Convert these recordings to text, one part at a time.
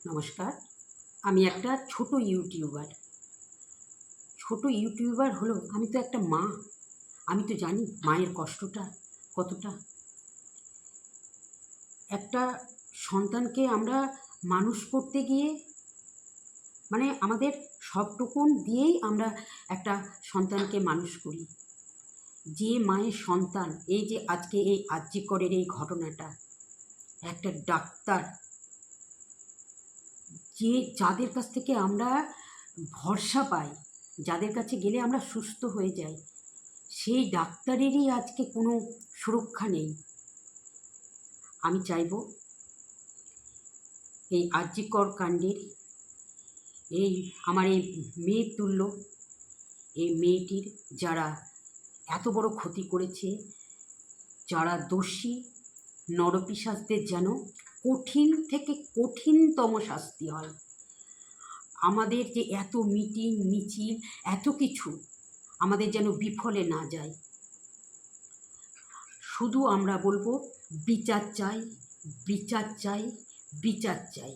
নমস্কার। আমি একটা ছোট ইউটিউবার হলেও আমি তো একটা মা। আমি তো জানি মায়ের কষ্টটা কতটা। একটা সন্তানকে আমরা মানুষ করতে গিয়ে আমাদের সবটুকুন দিয়েই আমরা একটা সন্তানকে মানুষ করি। যে মায়ের সন্তান, এই যে আজকে এই আরজিকরের এই ঘটনাটা, একটা ডাক্তার যাদের কাছ থেকে আমরা ভরসা পাই, যাদের কাছে গেলে আমরা সুস্থ হয়ে যাই, সেই ডাক্তারেরই আজকে কোনো সুরক্ষা নেই। আমি চাইব এই আরজিকর কাণ্ডের আমার এই মেয়ের তুল্য এই মেয়েটির যারা এত বড় ক্ষতি করেছে, যারা দোষী, নরপিশাচদের যেন কঠিন থেকে কঠিনতম শাস্তি হয়। আমাদের যে এত মিটিং মিছিল এত কিছু আমাদের যেন বিফলে না যায়। শুধু আমরা বলবো বিচার চাই, বিচার চাই, বিচার চাই।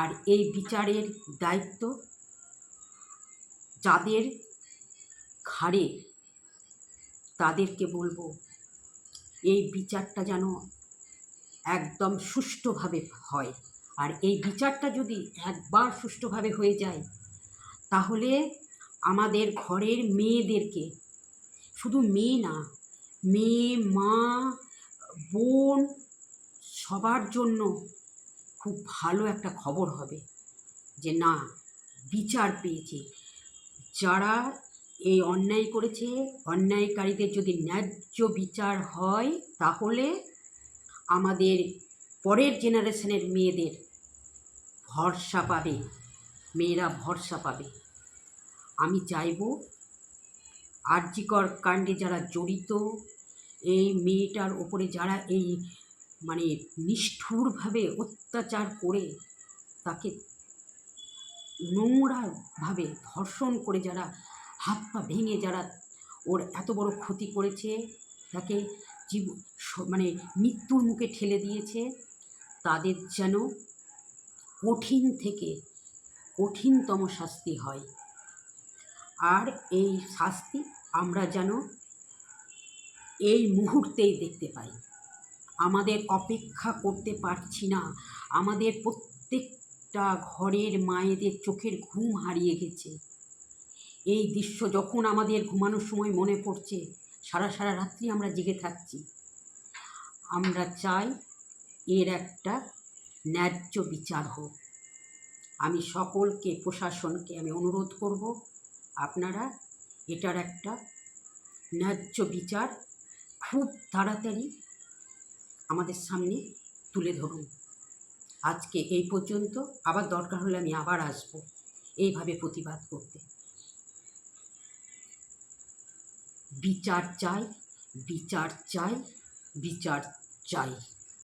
আর এই বিচারের দায়িত্ব যাদের ঘাড়ে, তাদেরকে বলবো এই বিচারটা যেন একদম সুষ্ঠুভাবে হয়। আর এই বিচারটা যদি একবার সুষ্ঠুভাবে হয়ে যায়, তাহলে আমাদের ঘরের মেয়েদেরকে, শুধু মেয়ে না, মেয়ে, মা, বোন, সবার জন্য খুব ভালো একটা খবর হবে যে না, বিচার পেয়েছে। যারা এই অন্যায় করেছে, অন্যায়কারীদের যদি ন্যায্য বিচার হয়, তাহলে আমাদের পরের জেনারেশনের মেয়েদের ভরসা পাবে, মেয়েরা ভরসা পাবে। আমি চাইব আরজিকর কাণ্ডে যারা জড়িত, এই মেয়েটার ওপরে যারা এই নিষ্ঠুরভাবে অত্যাচার করে তাকে নোংরাভাবে ধর্ষণ করে যারা হাত পা ভেঙে যারা ওর এত বড় ক্ষতি করেছে, তাকে মৃত্যুর মুখে ঠেলে দিয়েছে, তাদের যেন কঠিন থেকে কঠিনতম শাস্তি হয়। আর এই শাস্তি আমরা যেন এই মুহূর্তেই দেখতে পাই। আমাদের অপেক্ষা করতে পারছি না। আমাদের প্রত্যেকটা ঘরের মায়েদের চোখের ঘুম হারিয়ে গেছে। এই দৃশ্য যখন আমাদের ঘুমানোর সময় মনে পড়ছে, সারা রাত্রি আমরা জেগে থাকছি। আমরা চাই এর একটা ন্যায্য বিচার হোক। আমি সকলকে, প্রশাসনকে আমি অনুরোধ করব, আপনারা এটার একটা ন্যায্য বিচার খুব তাড়াতাড়ি আমাদের সামনে তুলে ধরুন। আজকে এই পর্যন্ত, আবার দরকার হলে আমি আবার আসবো এইভাবে প্রতিবাদ করতে। বিচার চাই, বিচার চাই, বিচার চাই।